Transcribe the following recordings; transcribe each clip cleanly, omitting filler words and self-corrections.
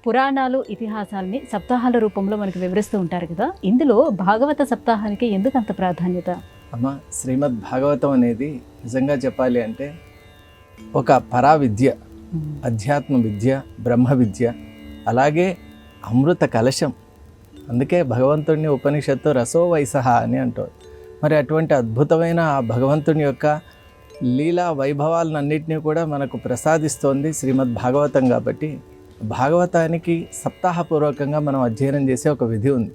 పురాణాలు ఇతిహాసాలని సప్తాహాల రూపంలో మనకు వివరిస్తూ ఉంటారు కదా, ఇందులో భాగవత సప్తాహానికి ఎందుకు అంత ప్రాధాన్యత? అమ్మ, శ్రీమద్ భాగవతం అనేది నిజంగా చెప్పాలి అంటే ఒక పరావిద్య, అధ్యాత్మ విద్య, బ్రహ్మ విద్య, అలాగే అమృత కలశం. అందుకే భగవంతుడిని ఉపనిషత్తు రసో వైసహ అని అంటారు. మరి అటువంటి అద్భుతమైన ఆ భగవంతుని యొక్క లీలా వైభవాలన్నింటినీ కూడా మనకు ప్రసాదిస్తోంది శ్రీమద్ భాగవతం. కాబట్టి భాగవతానికి సప్తాహపూర్వకంగా మనం అధ్యయనం చేసే ఒక విధి ఉంది.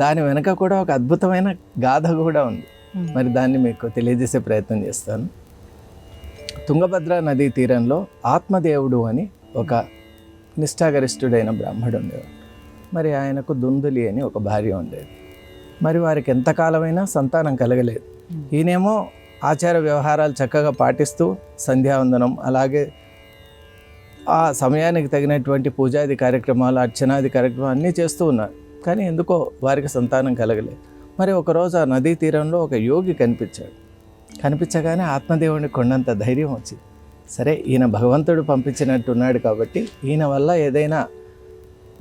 దాని వెనుక కూడా ఒక అద్భుతమైన గాథ కూడా ఉంది. మరి దాన్ని మీకు తెలియజేసే ప్రయత్నం చేస్తాను. తుంగభద్ర నదీ తీరంలో ఆత్మదేవుడు అని ఒక నిష్ఠాగరిష్ఠుడైన బ్రాహ్మడు ఉండేవాడు. మరి ఆయనకు దుందులి అని ఒక భార్య ఉండేది. మరి వారికి ఎంతకాలమైనా సంతానం కలగలేదు. ఈయనేమో ఆచార వ్యవహారాలు చక్కగా పాటిస్తూ సంధ్యావందనం, అలాగే ఆ సమయానికి తగినటువంటి పూజాది కార్యక్రమాలు, అర్చనాది కార్యక్రమాలు అన్నీ చేస్తూ ఉన్నారు. కానీ ఎందుకో వారికి సంతానం కలగలేదు. మరి ఒకరోజు ఆ నదీ తీరంలో ఒక యోగి కనిపించాడు. కనిపించగానే ఆత్మదేవునికి కొండంత ధైర్యం వచ్చింది. సరే, ఈయన భగవంతుడు పంపించినట్టున్నాడు కాబట్టి ఈయన వల్ల ఏదైనా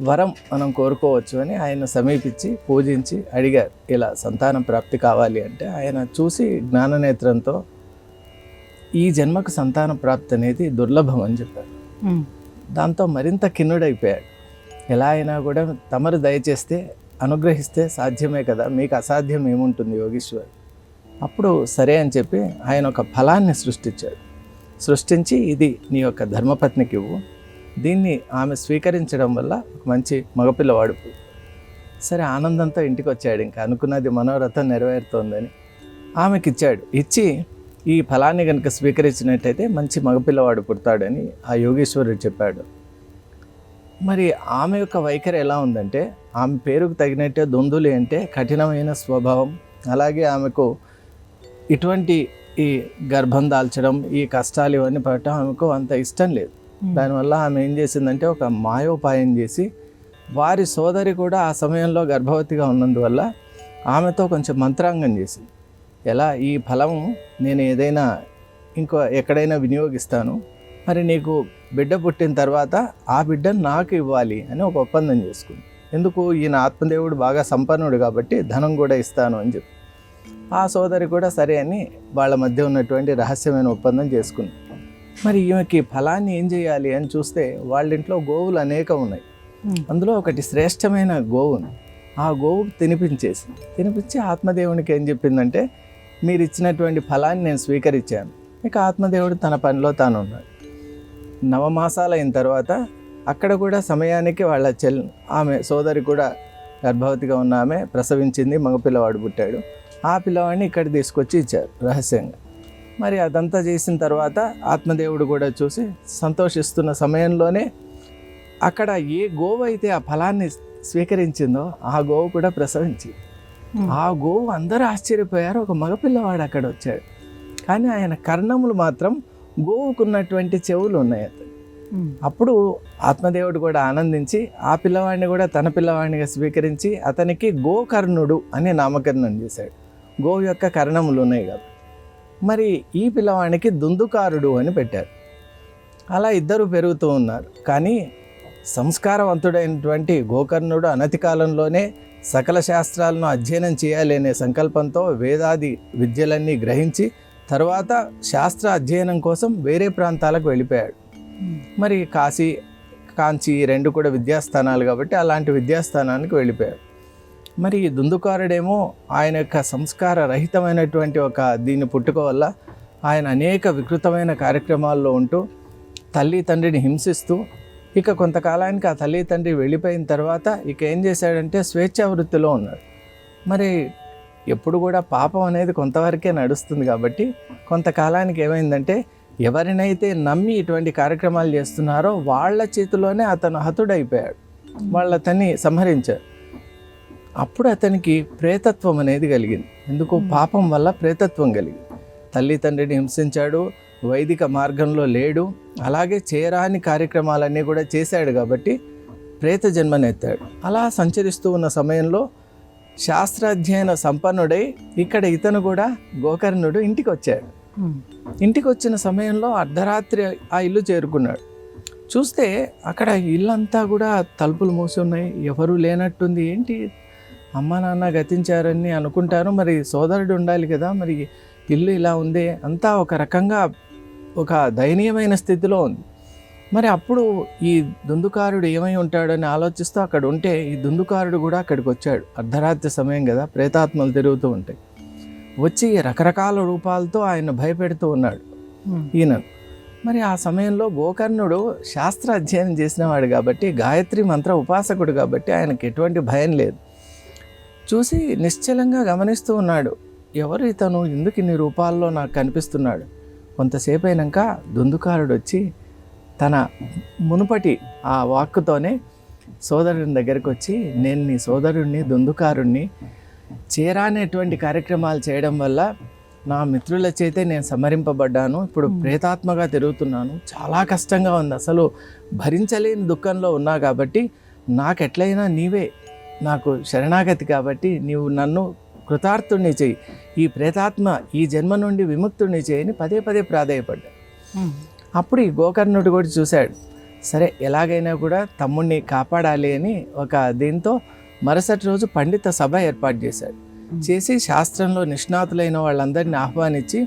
వరం మనం కోరుకోవచ్చు అని ఆయన సమీపించి పూజించి అడిగారు, ఇలా సంతానం ప్రాప్తి కావాలి అంటే. ఆయన చూసి జ్ఞాననేత్రంతో ఈ జన్మకు సంతాన ప్రాప్తి అనేది దుర్లభం అని చెప్పారు. దాంతో మరింత కిన్నుడైపోయాడు. ఎలా అయినా కూడా తమరు దయచేస్తే అనుగ్రహిస్తే సాధ్యమే కదా, మీకు అసాధ్యం ఏముంటుంది యోగీశ్వర్. అప్పుడు సరే అని చెప్పి ఆయన ఒక ఫలాన్ని సృష్టించాడు. సృష్టించి, ఇది నీ యొక్క ధర్మపత్నికి ఇవ్వు, దీన్ని ఆమె స్వీకరించడం వల్ల ఒక మంచి మగపిల్లవాడు. సరే, ఆనందంతో ఇంటికి వచ్చాడు. ఇంకా అనుకున్నది మనోరథం నెరవేరుతోందని ఆమెకి ఇచ్చాడు. ఇచ్చి ఈ ఫలాన్ని కనుక స్వీకరించినట్టయితే మంచి మగపిల్లవాడు పుడతాడని ఆ యోగేశ్వరుడు చెప్పాడు. మరి ఆమె యొక్క వైఖరి ఎలా ఉందంటే, ఆమె పేరుకు తగినట్టే దొందులి అంటే కఠినమైన స్వభావం. అలాగే ఆమెకు ఇటువంటి ఈ గర్భం దాల్చడం, ఈ కష్టాలు ఇవన్నీ పడటం ఆమెకు అంత ఇష్టం లేదు. దానివల్ల ఆమె ఏం చేసిందంటే ఒక మాయోపాయం చేసి, వారి సోదరి కూడా ఆ సమయంలో గర్భవతిగా ఉన్నందువల్ల ఆమెతో కొంచెం మంత్రాంగం చేసింది. ఎలా, ఈ ఫలం నేను ఏదైనా ఎక్కడైనా వినియోగిస్తాను, మరి నీకు బిడ్డ పుట్టిన తర్వాత ఆ బిడ్డను నాకు ఇవ్వాలి అని ఒక ఒప్పందం చేసుకుంది. ఎందుకు, ఈయన ఆత్మదేవుడు బాగా సంపన్నుడు కాబట్టి ధనం కూడా ఇస్తాను అని చెప్పి. ఆ సోదరి కూడా సరే అని వాళ్ళ మధ్య ఉన్నటువంటి రహస్యమైన ఒప్పందం చేసుకుంది. మరి ఈమెకి ఫలాన్ని ఏం చేయాలి అని చూస్తే వాళ్ళ ఇంట్లో గోవులు అనేకం ఉన్నాయి. అందులో ఒకటి శ్రేష్టమైన గోవును ఆ గోవుకు తినిపించి ఆత్మదేవునికి ఏం చెప్పిందంటే, మీరు ఇచ్చినటువంటి ఫలాన్ని నేను స్వీకరించాను, ఇక ఆత్మదేవుడు తన పనిలో తాను ఉన్నాడు. 9 మాసాలు అయిన తర్వాత అక్కడ కూడా సమయానికి వాళ్ళ ఆమె సోదరి కూడా గర్భవతిగా ఉన్న ఆమె ప్రసవించింది, మగపిల్లవాడు పుట్టాడు. ఆ పిల్లవాడిని ఇక్కడ తీసుకొచ్చి ఇచ్చారు రహస్యంగా. మరి అదంతా చేసిన తర్వాత ఆత్మదేవుడు కూడా చూసి సంతోషిస్తున్న సమయంలోనే అక్కడ ఏ గోవు అయితే ఆ ఫలాన్ని స్వీకరించిందో ఆ గోవు కూడా ప్రసవించింది. ఆ గోవు అందరూ ఆశ్చర్యపోయారు, ఒక మగపిల్లవాడు అక్కడ వచ్చాడు. కానీ ఆయన కర్ణములు మాత్రం గోవుకున్నటువంటి చెవులు ఉన్నాయి అతను. అప్పుడు ఆత్మదేవుడు కూడా ఆనందించి ఆ పిల్లవాడిని కూడా తన పిల్లవాడినిగా స్వీకరించి అతనికి గోకర్ణుడు అని నామకరణం చేశాడు. గోవు యొక్క కర్ణములు ఉన్నాయి కాబట్టి. మరి ఈ పిల్లవాడికి దుందుకారుడు అని పెట్టారు. అలా ఇద్దరు పెరుగుతూ ఉన్నారు. కానీ సంస్కారవంతుడైనటువంటి గోకర్ణుడు అనతి కాలంలోనే సకల శాస్త్రాలను అధ్యయనం చేయాలి అనే సంకల్పంతో వేదాది విద్యలన్నీ గ్రహించి తర్వాత శాస్త్ర అధ్యయనం కోసం వేరే ప్రాంతాలకు వెళ్ళిపోయాడు. మరి కాంచి రెండు కూడా విద్యాస్థానాలు కాబట్టి అలాంటి విద్యాస్థానానికి వెళ్ళిపోయాడు. మరి ఈ దుందుకారుడేమో ఆయన యొక్క సంస్కార రహితమైనటువంటి ఒక దీన్ని పుట్టుక వల్ల ఆయన అనేక వికృతమైన కార్యక్రమాల్లో ఉంటూ తల్లి తండ్రిని హింసిస్తూ, ఇక కొంతకాలానికి ఆ తల్లి తండ్రి వెళ్ళిపోయిన తర్వాత ఇక ఏం చేశాడంటే స్వేచ్ఛా వృత్తిలో ఉన్నాడు. మరి ఎప్పుడు కూడా పాపం అనేది కొంతవరకే నడుస్తుంది కాబట్టి కొంతకాలానికి ఏమైందంటే ఎవరినైతే నమ్మి ఇటువంటి కార్యక్రమాలు చేస్తున్నారో వాళ్ళ చేతిలోనే అతను హతుడైపోయాడు. వాళ్ళతన్ని సంహరించారు. అప్పుడు అతనికి ప్రేతత్వం అనేది కలిగింది. ఎందుకు, పాపం వల్ల ప్రేతత్వం కలిగింది. తల్లి తండ్రిని హింసించాడు, వైదిక మార్గంలో లేడు, అలాగే చేయరాని కార్యక్రమాలన్నీ కూడా చేశాడు కాబట్టి ప్రేత జన్మనెత్తాడు. అలా సంచరిస్తూ ఉన్న సమయంలో శాస్త్రాధ్యయన సంపన్నుడై ఇక్కడ ఇతను కూడా గోకర్ణుడు ఇంటికి వచ్చాడు. ఇంటికి వచ్చిన సమయంలో అర్ధరాత్రి ఆ ఇల్లు చేరుకున్నాడు. చూస్తే అక్కడ ఇల్లంతా కూడా తలుపులు మూసి ఉన్నాయి, ఎవరు లేనట్టుంది. ఏంటి అమ్మ నాన్న గతించారని అనుకుంటారు, మరి సోదరుడు ఉండాలి కదా, మరి ఇల్లు ఇలా ఉంది, అంతా ఒక రకంగా ఒక దయనీయమైన స్థితిలో ఉంది. మరి అప్పుడు ఈ దుందుకారుడు ఏమై ఉంటాడని ఆలోచిస్తూ అక్కడ ఉంటే ఈ దుందుకారుడు కూడా అక్కడికి వచ్చాడు. అర్ధరాత్రి సమయం కదా, ప్రేతాత్మలు తిరుగుతూ ఉంటాయి. వచ్చి రకరకాల రూపాలతో ఆయన భయపెడుతూ ఉన్నాడు ఈయనను. మరి ఆ సమయంలో గోకర్ణుడు శాస్త్ర అధ్యయనం చేసినవాడు కాబట్టి, గాయత్రి మంత్ర ఉపాసకుడు కాబట్టి ఆయనకి ఎటువంటి భయం లేదు. చూసి నిశ్చలంగా గమనిస్తూ ఉన్నాడు, ఎవరు ఇతను, ఎందుకు ఇన్ని రూపాల్లో నాకు కనిపిస్తున్నాడు. కొంతసేపు అయినాక దుందుకారుడు వచ్చి తన మునుపటి ఆ వాక్కుతోనే సోదరుని దగ్గరికి వచ్చి, నేను నీ సోదరుణ్ణి దుందుకారుణ్ణి, చేరానేటువంటి కార్యక్రమాలు చేయడం వల్ల నా మిత్రుల చేతే నేను సంహరింపబడ్డాను, ఇప్పుడు ప్రేతాత్మగా తిరుగుతున్నాను, చాలా కష్టంగా ఉంది, అసలు భరించలేని దుఃఖంలో ఉన్నా కాబట్టి నాకు ఎట్లయినా నీవే నాకు శరణాగతి, కాబట్టి నీవు నన్ను కృతార్థుణ్ణి చేయి, ఈ ప్రేతాత్మ ఈ జన్మ నుండి విముక్తుణ్ణి చేయని పదే పదే ప్రాధేయపడ్డా. అప్పుడు ఈ గోకర్ణుడు కూడా చూశాడు, సరే ఎలాగైనా కూడా తమ్ముడిని కాపాడాలి అని ఒక దీంతో మరుసటి రోజు పండిత సభ ఏర్పాటు చేశాడు. చేసి శాస్త్రంలో నిష్ణాతులైన వాళ్ళందరినీ ఆహ్వానించి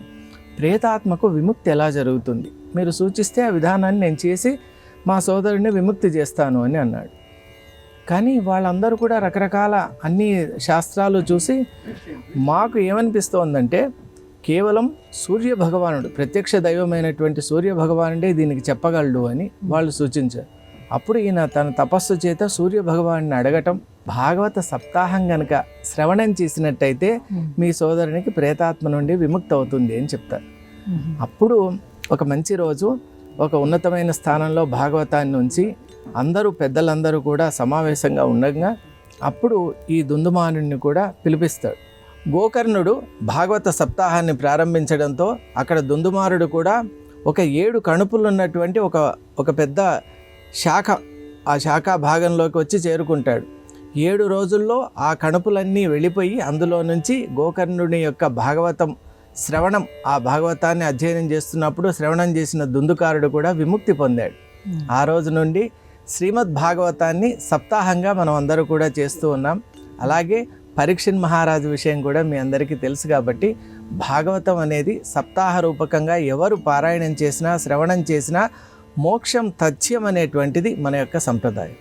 ప్రేతాత్మకు విముక్తి ఎలా జరుగుతుంది మీరు సూచిస్తే ఆ విధానాన్ని నేను చేసి మా సోదరుడిని విముక్తి చేస్తాను అని అన్నాడు. కానీ వాళ్ళందరూ కూడా రకరకాల అన్ని శాస్త్రాలు చూసి మాకు ఏమనిపిస్తోందంటే కేవలం సూర్య భగవానుడు, ప్రత్యక్ష దైవమైనటువంటి సూర్య భగవానుడే దీనికి చెప్పగలడు అని వాళ్ళు సూచించారు. అప్పుడు ఈయన తన తపస్సు చేత సూర్య భగవాన్ని అడగటం, భాగవత సప్తాహం గనక శ్రవణం చేసినట్టయితే మీ సోదరునికి ప్రేతాత్మ నుండి విముక్తి అవుతుంది అని చెప్తారు. అప్పుడు ఒక మంచి రోజు ఒక ఉన్నతమైన స్థానంలో భాగవతాన్ని ఉంచి అందరూ పెద్దలందరూ కూడా సమావేశంగా ఉండగా అప్పుడు ఈ దుందుమానుడిని కూడా పిలిపిస్తాడు. గోకర్ణుడు భాగవత సప్తాహాన్ని ప్రారంభించడంతో అక్కడ దుందుమారుడు కూడా ఒక 7 కణుపులు ఉన్నటువంటి ఒక పెద్ద శాఖ, ఆ శాఖా భాగంలోకి వచ్చి చేరుకుంటాడు. 7 రోజుల్లో ఆ కణుపులన్నీ వెళ్ళిపోయి అందులో నుంచి గోకర్ణుడి యొక్క భాగవతం శ్రవణం, ఆ భాగవతాన్ని అధ్యయనం చేస్తున్నప్పుడు శ్రవణం చేసిన దుందుకారుడు కూడా విముక్తి పొందాడు. ఆ రోజు నుండి శ్రీమద్ భాగవతాన్ని సప్తాహంగా మనం అందరూ కూడా చేస్తూ ఉన్నాం. అలాగే పరీక్షిత్ మహారాజు విషయం కూడా మీ అందరికీ తెలుసు కాబట్టి భాగవతం అనేది సప్తాహ రూపకంగా ఎవరు పారాయణం చేసినా శ్రవణం చేసినా మోక్షం తథ్యం అనేటువంటిది మన యొక్క సంప్రదాయం.